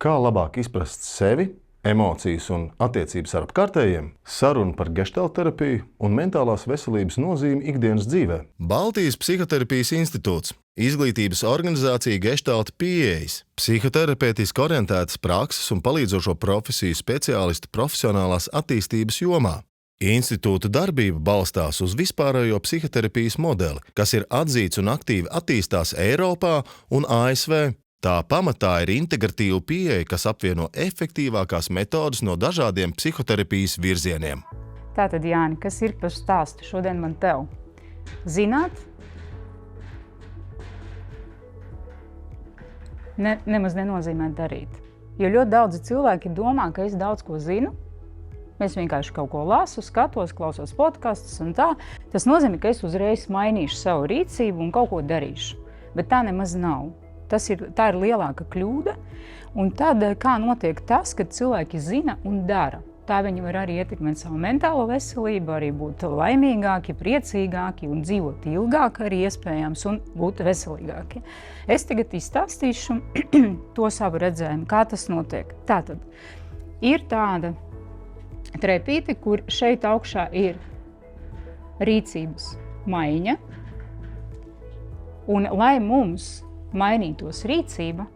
Kā labāk izprast sevi, emocijas un attiecības ar apkārtējiem, saruna par geštaltterapiju un mentālās veselības nozīmi ikdienas dzīvē. Baltijas psihoterapijas institūts, izglītības organizācija Geštalta pieejas, psihoterapeitiski orientētas prakses un palīdzošo profesiju speciālistu profesionālās attīstības jomā. Institūta darbība balstās uz vispārējo psihoterapijas modeli, kas ir atzīts un aktīvi attīstās Eiropā un ASV. Tā pamatā ir integratīva pieeja, kas apvieno efektīvākās metodes no dažādiem psihoterapijas virzieniem. Tātad, Jāni, kas ir par stāstu šodien man tev? Zināt? Nemaz nenozīmē darīt. Jo ļoti daudzi cilvēki domā, ka es daudz ko zinu. Es vienkārši kaut ko lasu, skatos, klausos podkastus un tā. Tas nozīmē, ka es uzreiz mainīšu savu rīcību un kaut ko darīšu. Bet tā nemaz nav. Tā ir lielāka kļūda. Un tad, kā notiek tas, kad cilvēki zina un dara. Tā viņi var arī ietekmēt savu mentālo veselību, arī būt laimīgāki, priecīgāki un dzīvot ilgāk arī iespējams un būt veselīgāki. Es tagad izstāstīšu to savu redzējumu, kā tas notiek. Tātad, ir tāda trepīte, kur šeit augšā ir rīcības maiņa. Un lai mums mainītos rīcība,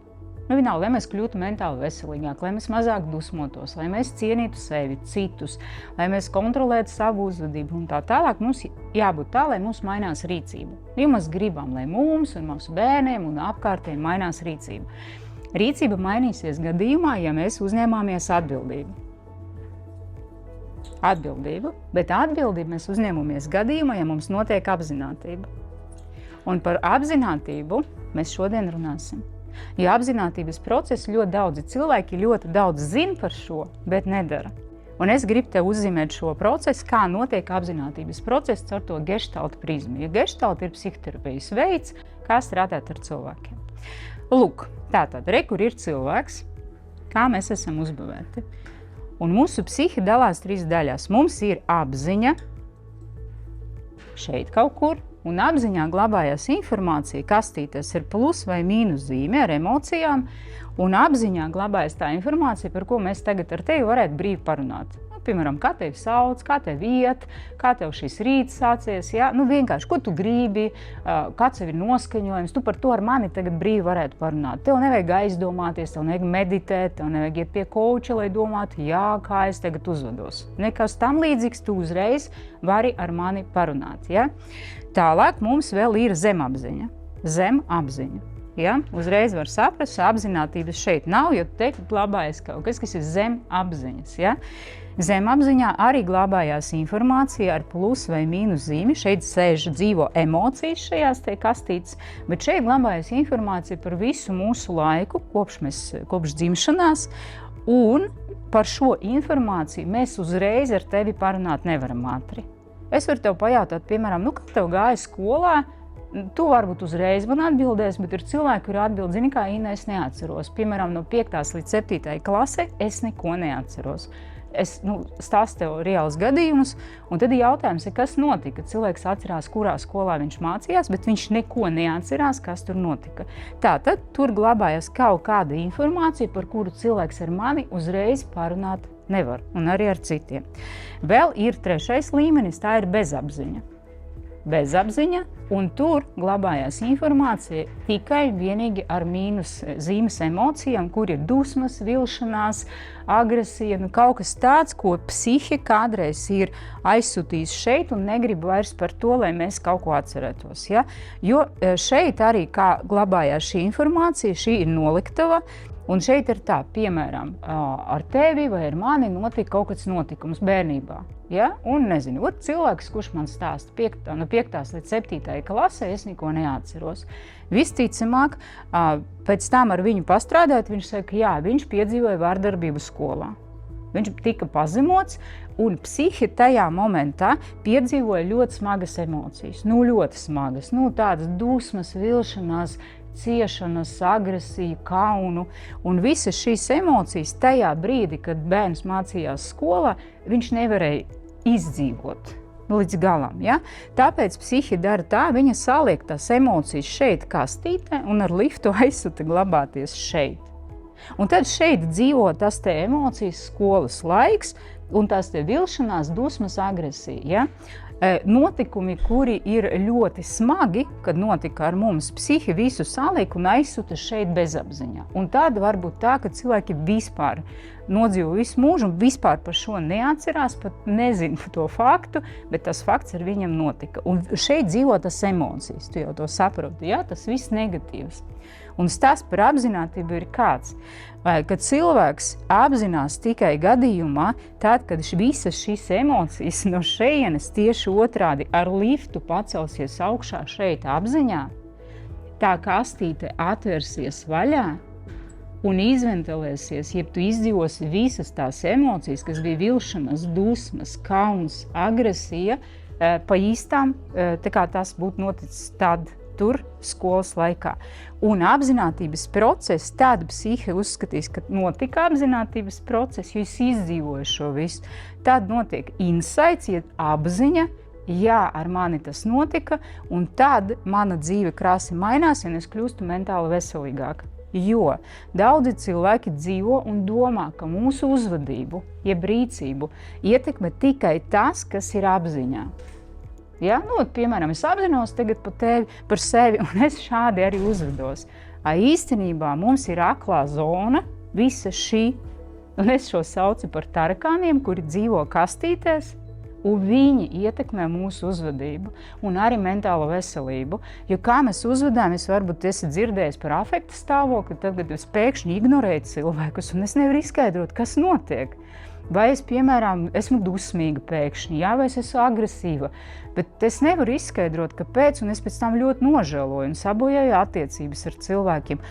vienalga, lai mēs kļūtu mentāli veselīgāk, lai mēs mazāk dusmotos, lai mēs cienītu sevi, citus, lai mēs kontrolētu savu uzvedību un tā tālāk, mums jābūt tā, lai mums mainās rīcība. Jo mēs gribam, lai mums un mūsu bērniem un apkārtējiem mainās rīcība. Rīcība mainīsies gadījumā, ja mēs uzņēmāmies atbildību. Bet atbildību mēs uzņemamies gadījumā, ja mums notiek apzinātība. Un par apzinātību mēs šodien runāsim. Jo apzinātības procesu ļoti daudzi cilvēki ļoti daudz zina par šo, bet nedara. Un es gribu tev uzzīmēt šo procesu, kā notiek apzinātības process ar to geštalta prizmu. Jo geštalta ir psihoterapijas veids, kā strādāt ar cilvēkiem. Lūk, tātad, kur ir cilvēks, kā mēs esam uzbūvēti. Un mūsu psihi dalās 3 daļās. Mums ir apziņa šeit kaut kur, un apziņā glabājās informācija, kastītes ir plus vai mīnus zīme ar emocijām, un apziņā glabājas tā informācija, par ko mēs tagad ar tevi varētu brīvi parunāt. Piemēram, kā tevi sauc, kā tev iet, kā tev šis rīts sācies, ja? Vienkārši, ko tu gribi, kāds tev ir noskaņojums, tu par to ar mani tagad brīvi varētu parunāt. Tev nevajag aizdomāties, tev nevajag meditēt, tev nevajag iet pie kouča, lai domātu, jā, kā es tagad uzvedos. Nekas tam līdzīgs, tu uzreiz vari ar mani parunāt. Ja? Tālāk mums vēl ir zemapziņa. Zemapziņa. Ja? Uzreiz var saprast, apzinātības šeit nav, jo te glabājas kaut kas ir zem apziņas. Ja? Zemapziņā arī glabājās informācija ar plus vai mīnus zīmi. Šeit dzīvo emocijas šajās te kastītes, bet šeit glabājās informācija par visu mūsu laiku, kopš dzimšanās, un par šo informāciju mēs uzreiz ar tevi parunāt nevaram ātri. Es varu tev pajautāt, piemēram, kā tev gāja skolā, tu varbūt uzreiz man atbildēs, bet ir cilvēki, kuri atbild, zini kā, Ina, es neatceros. Piemēram, no 5. līdz 7. klasē es neko neatceros. Es stāstu tev reālus gadījumus, un tad ir jautājums, kas notika. Cilvēks atcerās, kurā skolā viņš mācījās, bet viņš neko neatcerās, kas tur notika. Tātad tur glabājas kaut kāda informācija, par kuru cilvēks ar mani uzreiz parunāt nevar, un arī ar citiem. Vēl ir 3. līmenis, tā ir bezapziņa. Bezapziņa, un tur glabājās informācija tikai vienīgi ar mīnus zīmes emocijām, kur ir dusmas, vilšanās, agresija, kaut kas tāds, ko psihe kādreiz ir aizsūtījis šeit un negrib vairs par to, lai mēs kaut ko atcerētos. Ja? Jo šeit arī kā glabājās šī informācija, šī ir noliktava, un šeit ir tā, piemēram, ar tevi vai ar mani notika kaut kāds notikums bērnībā. Ja? Un nezinu, cilvēks, kurš man stāsta no 5. līdz 7. klasē, es neko neatceros. Visticamāk, pēc tam ar viņu pastrādāt, viņš saka, jā, viņš piedzīvoja vardarbību skolā. Viņš tika pazemots, un psihi tajā momentā piedzīvoja ļoti smagas emocijas. Ļoti smagas, tādas dusmas, vilšanās, ciešanas, agresiju, kaunu. Un visas šīs emocijas tajā brīdī, kad bērns mācījās skolā, viņš nevarēja izdzīvot līdz galam. Ja? Tāpēc psihi dara tā, viņa saliek tās emocijas šeit kastītē un ar liftu aizsūta glabāties šeit. Un tad šeit dzīvo tas te emocijas skolas laiks un tās te vilšanās, dusmas, agresija. Ja? Notikumi, kuri ir ļoti smagi, kad notika ar mums, psihi visu saliek un aizsuta šeit bezapziņā. Un tad var būt tā, ka cilvēki vispār nodzīvo visu mūžu un vispār par šo neatcerās, pat nezinu to faktu, bet tas fakts ar viņam notika. Un šeit dzīvo tas emocijas, tu jau to saproti, ja? Tas viss negatīvs. Un stāsts par apzinātību ir kāds, kad cilvēks apzinās tikai gadījumā, tad, kad visas šīs emocijas no šejienes tieši otrādi ar liftu pacelsies augšā šeit apziņā, tā kastīte atversies vaļā un izventilēsies, ja tu izdzīvosi visas tās emocijas, kas bija vilšanas, dusmas, kauns, agresija, pa īstām, tā kā tas būtu noticis tad, tur skolas laikā. Un apzinātības process, tad psihe uzskatīs, ka notika apzinātības process, jo es izdzīvoju šo visu. Tad notiek insights, ja apziņa, jā, ar mani tas notika, un tad mana dzīve krasi mainās, un es kļūstu mentāli veselīgāka. Jo daudzi cilvēki dzīvo un domā, ka mūsu uzvedību, jeb rīcību, ietekmē tikai tas, kas ir apziņā. Ja? Nu, piemēram, es apzinos tagad par sevi, un es šādi arī uzvedos. Īstenībā mums ir aklā zona, visa šī, un es šo saucu par tarakāniem, kuri dzīvo kastītēs, un viņi ietekmē mūsu uzvedību un arī mentālo veselību. Jo kā mēs uzvedāmies, varbūt esi dzirdējis par afekta stāvokli, tad, kad es pēkšņi ignorēju cilvēkus, un es nevaru izskaidrot, kas notiek. Vai es, piemēram, esmu dusmīga pēkšņi, jā, vai es esmu agresīva, bet es nevaru izskaidrot, kāpēc, un es pēc tam ļoti nožēloju un sabojāju attiecības ar cilvēkiem.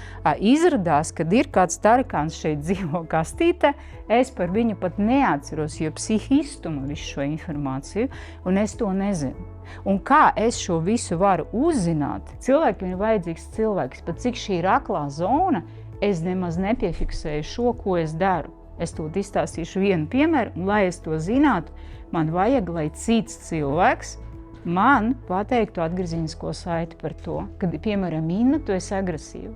Izrādās, kad ir kāds tarakāns šeit dzīvo kastītē, es par viņu pat neatceros, jo psihi iztuma visu šo informāciju, un es to nezinu. Un kā es šo visu varu uzzināt? Cilvēkiem ir vajadzīgs cilvēks, pat cik šī ir aklā zona, es nemaz nepiefiksēju šo, ko es daru. Es to izstāstīšu vienu piemēru, un lai es to zinātu, man vajag, lai cits cilvēks man pateiktu atgriezienisko saiti par to, kad, piemēram, Inna, tu esi agresīva,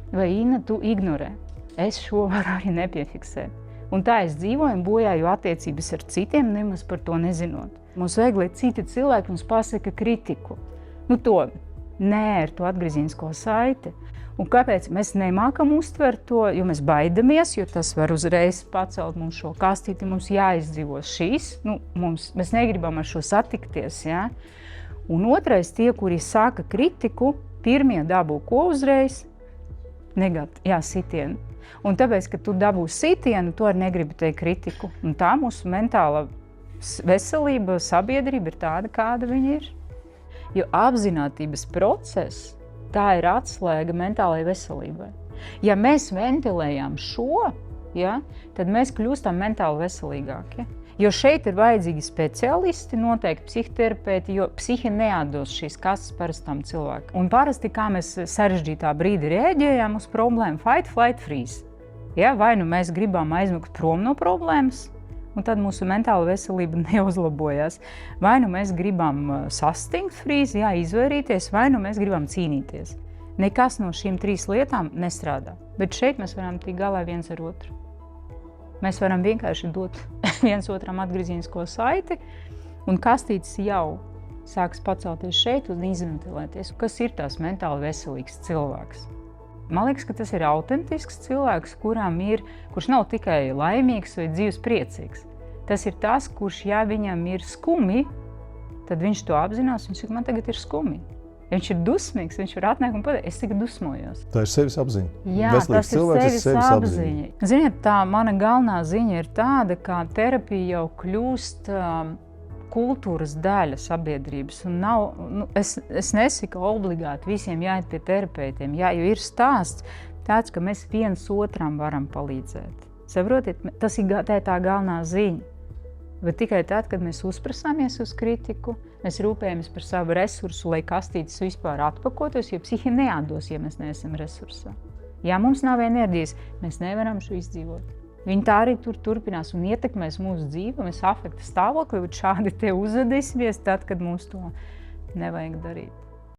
vai Inna, tu ignorē. Es šo varu arī nepiefiksēt. Un tā es dzīvoju un bojāju attiecības ar citiem, nemaz par to nezinot. Mums vajag, lai citi cilvēki mums pasaka kritiku. Nu to, nē, ar to atgriezienisko saiti. Un kāpēc mēs nemākam uztvert to, jo mēs baidamies, jo tas var uzreiz pacelt mums šo kastīti, mums jāizdzīvo šīs, mēs negribam ar šo satikties, jā. Un otrais, tie, kuri saka kritiku, pirmie dabū ko uzreiz? Sitienu. Un tāpēc, ka tu dabū sitienu, tu arī negribi teikt kritiku. Un tā mūsu mentāla veselība, sabiedrība ir tāda, kāda viņa ir. Jo apzinātības process, tā ir atslēga mentālajai veselībai. Ja mēs ventilējam šo, ja, tad mēs kļūstam mentāli veselīgāki. Jo šeit ir vajadzīgi speciālisti, noteikti psihoterapeiti, jo psihi neatdos šīs kastes parastam cilvēkam. Un parasti, kā mēs sarežģītā brīdī reaģējam uz problēmu, fight, flight, freeze. Ja, vai nu mēs gribam aizmukt prom no problēmas, un tad mūsu mentāla veselība neuzlabojās. Vai nu mēs gribam sastingt frīzi, izvairīties, vai nu mēs gribam cīnīties. Nekas no šīm trīs lietām nestrādā. Bet šeit mēs varam tikt galā viens ar otru. Mēs varam vienkārši dot viens otram atgriezienisko saiti, un kastītes jau sāks pacelties šeit un izventilēties. Kas ir tās mentāli veselīgs cilvēks? Man liekas, ka tas ir autentisks cilvēks, kurš nav tikai laimīgs vai dzīves priecīgs. Tas ir tas, kurš, ja viņam ir skumi, tad viņš to apzinās, viņš saka, man tagad ir skumi. Ja viņš ir dusmīgs, viņš var atnākt un pateikt, es tagad dusmojos. Tā ir sevis apziņa. Jā, tas ir sevis apziņa. Ziniet, tā mana galvenā ziņa ir tāda, ka terapija jau kļūst kultūras daļa sabiedrības. Un es nesaku obligāti visiem jāiet pie terapeitiem, jo ir stāsts tāds, ka mēs viens otram varam palīdzēt. Saprotiet, tā ir tā galvenā ziņa. Bet tikai tad, kad mēs uzprasāmies uz kritiku, mēs rūpējamies par savu resursu, lai kastītes vispār atpakotos, jo psihi neatdos, ja mēs neesam resursā. Ja mums nav enerģijas, mēs nevaram šo izdzīvot. Viņi tā arī turpinās un ietekmēs mūsu dzīvi, mēs afekta stāvokli, bet šādi te uzvedīsimies tad, kad mums to nevajag darīt.